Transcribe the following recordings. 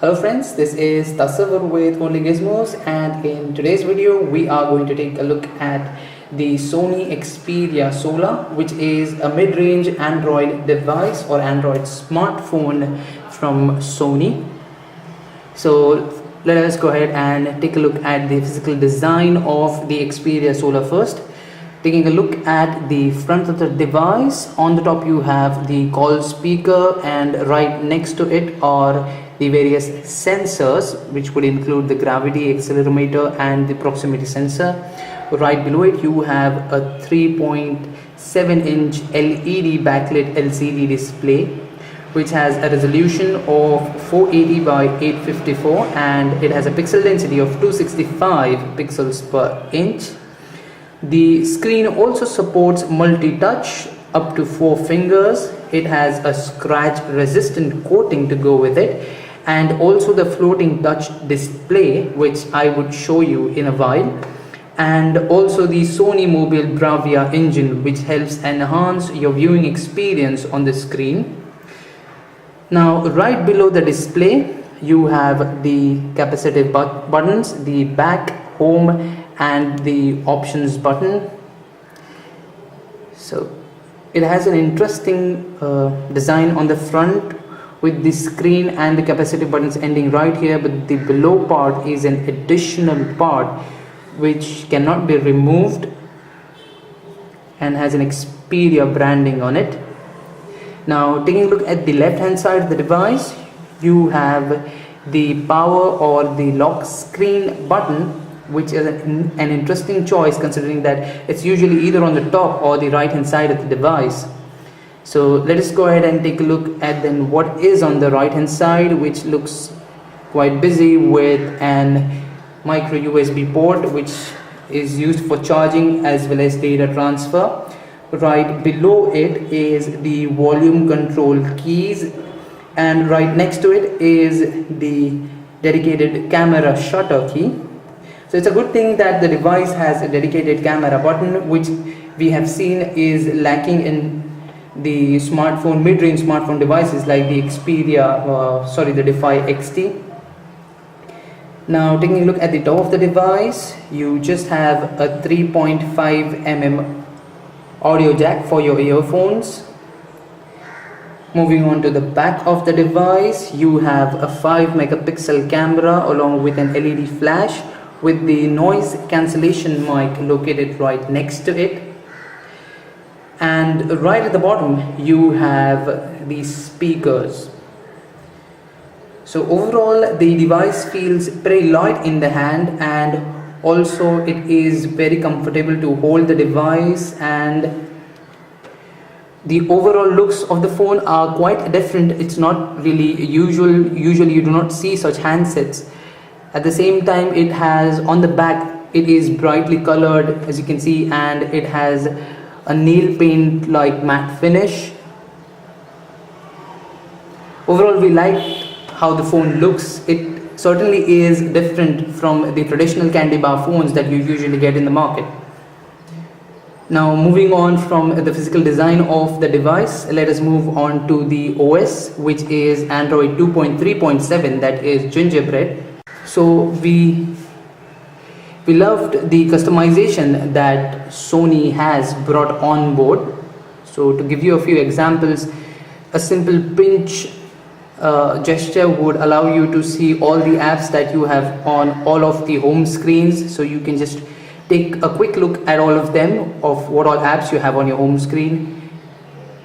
Hello friends, this is Tasavvur with Only Gizmos, and in today's video we are going to take a look at the Sony Xperia Sola, which is a mid-range Android device or Android smartphone from Sony. So let us go ahead and take a look at the physical design of the Xperia Sola first. Taking a look at the front of the device, on the top you have the call speaker, and right next to it are the various sensors, which would include the gravity accelerometer and the proximity sensor. Right below it you have a 3.7-inch LED backlit LCD display, which has a resolution of 480 by 854, and it has a pixel density of 265 pixels per inch. The screen also supports multi-touch up to 4 fingers. It has a scratch resistant coating to go with it, and also the floating touch display, which I would show you in a while, and also the Sony Mobile Bravia engine, which helps enhance your viewing experience on the screen. Now right below the display you have the capacitive buttons, the back, home and the options button. So it has an interesting design on the front with the screen and the capacitive buttons ending right here, but the below part is an additional part which cannot be removed and has an Xperia branding on it. Now taking a look at the left hand side of the device, you have the power or the lock screen button, which is an interesting choice considering that it's usually either on the top or the right hand side of the device. So let us go ahead and take a look at then what is on the right hand side, which looks quite busy with an micro USB port, which is used for charging as well as data transfer. Right below it is the volume control keys, and right next to it is the dedicated camera shutter key. So it's a good thing that the device has a dedicated camera button, which we have seen is lacking in the smartphone, mid-range smartphone devices like the the Defy XT. Now taking a look at the top of the device, you just have a 3.5mm audio jack for your earphones. Moving on to the back of the device, you have a 5-megapixel camera along with an LED flash with the noise cancellation mic located right next to it. And right at the bottom you have the speakers. So overall the device feels pretty light in the hand, and also it is very comfortable to hold the device, and the overall looks of the phone are quite different. It's not really usually you do not see such handsets. At the same time, it has on the back, it is brightly colored as you can see, and it has a nail paint like matte finish. Overall we like how the phone looks. It certainly is different from the traditional candy bar phones that you usually get in the market. Now moving on from the physical design of the device, let us move on to the OS, which is Android 2.3.7, that is Gingerbread. So we loved the customization that Sony has brought on board. So to give you a few examples, a simple pinch gesture would allow you to see all the apps that you have on all of the home screens. So you can just take a quick look at all of them, of what all apps you have on your home screen.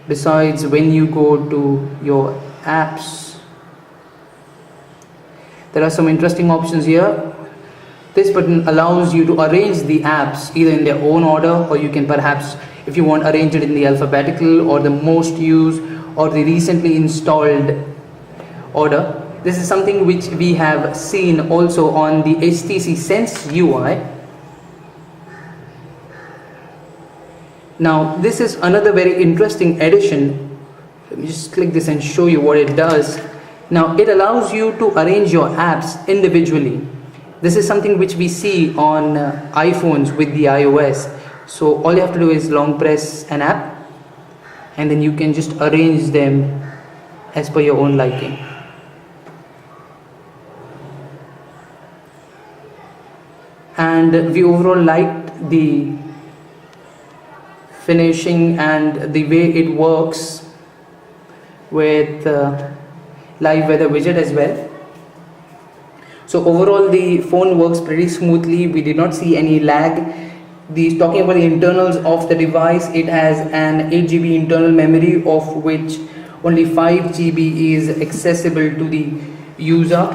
Besides, when you go to your apps, there are some interesting options here. This button allows you to arrange the apps either in their own order, or you can perhaps, if you want, arrange it in the alphabetical or the most used or the recently installed order. This is something which we have seen also on the HTC Sense UI. Now this is another very interesting addition. Let me just click this and show you what it does. Now it allows you to arrange your apps individually. This is something which we see on iPhones with the iOS. So all you have to do is long press an app, and then you can just arrange them as per your own liking. and we overall liked the finishing and the way it works with live weather widget as well. So overall the phone works pretty smoothly. We did not see any lag. Talking about the internals of the device, it has an 8 GB internal memory, of which only 5 GB is accessible to the user,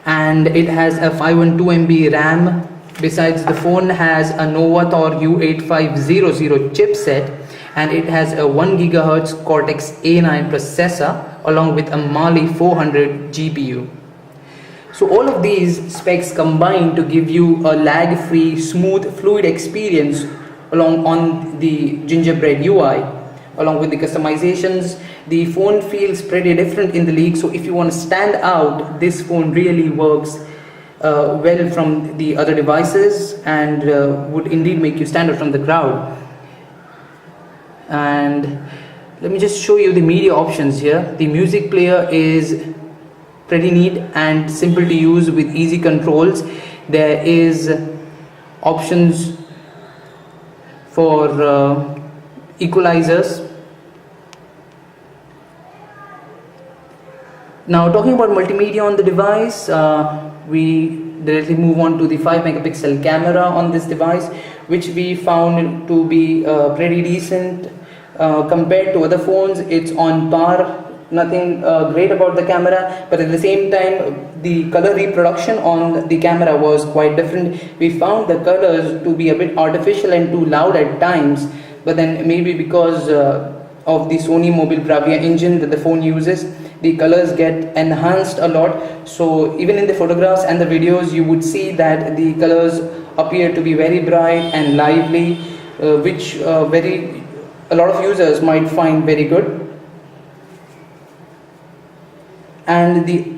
and it has a 512 MB RAM. Besides, the phone has a Nova Thor U8500 chipset, and it has a 1 GHz Cortex-A9 processor along with a Mali 400 GPU. So all of these specs combine to give you a lag-free, smooth, fluid experience on the Gingerbread UI. Along with the customizations, the phone feels pretty different in the league. So if you want to stand out, this phone really works well from the other devices, and would indeed make you stand out from the crowd. And let me just show you the media options here. The music player is pretty neat and simple to use with easy controls. There is options for equalizers. Now, talking about multimedia on the device, we directly move on to the 5 megapixel camera on this device, which we found to be pretty decent compared to other phones. It's on par. Nothing great about the camera, but at the same time the color reproduction on the camera was quite different. We found the colors to be a bit artificial and too loud at times, but then maybe because of the Sony Mobile Bravia engine that the phone uses, the colors get enhanced a lot. So even in the photographs and the videos, you would see that the colors appear to be very bright and lively, which a lot of users might find very good. And the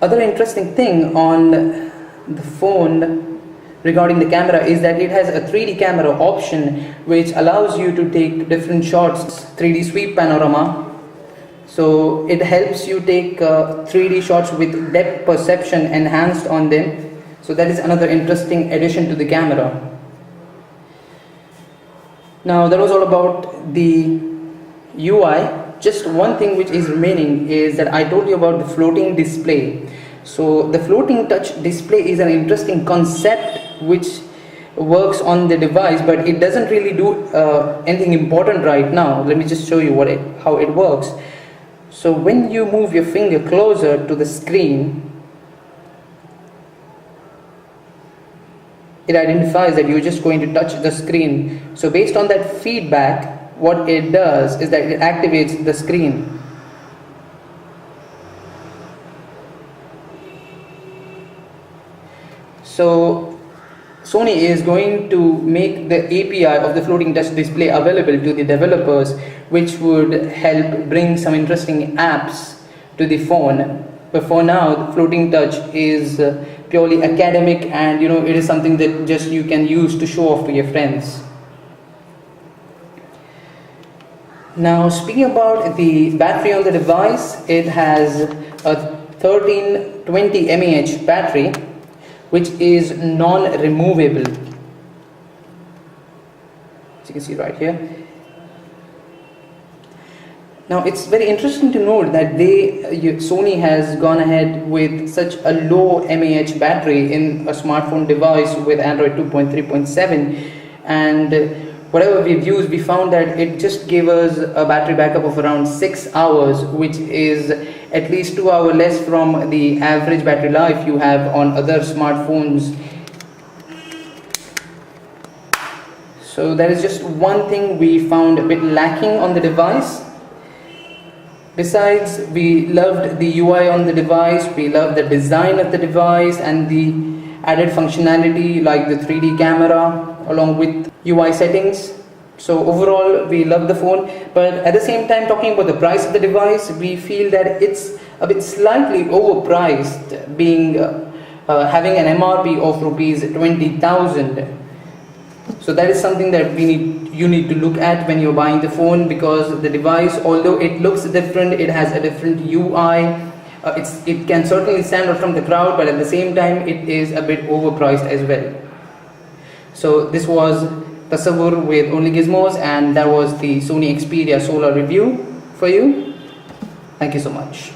other interesting thing on the phone regarding the camera is that it has a 3D camera option, which allows you to take different shots, 3D sweep panorama. So it helps you take 3D shots with depth perception enhanced on them. So that is another interesting addition to the camera. Now that was all about the UI. Just one thing which is remaining is that I told you about the floating display. So the floating touch display is an interesting concept which works on the device, but it doesn't really do anything important right now. Let me just show you how it works. So when you move your finger closer to the screen, it identifies that you're just going to touch the screen. So based on that feedback, what it does is that it activates the screen. So Sony is going to make the API of the floating touch display available to the developers, which would help bring some interesting apps to the phone. But for now, the floating touch is purely academic, and it is something that just you can use to show off to your friends. Now, speaking about the battery on the device, it has a 1320 mAh battery, which is non-removable, as you can see right here. Now, it's very interesting to note that Sony has gone ahead with such a low mAh battery in a smartphone device with Android 2.3.7, and whatever we've used, we found that it just gave us a battery backup of around 6 hours, which is at least 2 hours less from the average battery life you have on other smartphones. So that is just one thing we found a bit lacking on the device. Besides, we loved the UI on the device, we loved the design of the device and the added functionality like the 3D camera along with UI settings. So overall, we love the phone, but at the same time, talking about the price of the device, we feel that it's a bit slightly overpriced, being having an MRP of rupees 20,000. So that is something that you need to look at when you're buying the phone, because the device, although it looks different, it has a different UI, it can certainly stand out from the crowd, but at the same time it is a bit overpriced as well. So this was Tasavvur with Only Gizmos, and that was the Sony Xperia Sola review for you. Thank you so much.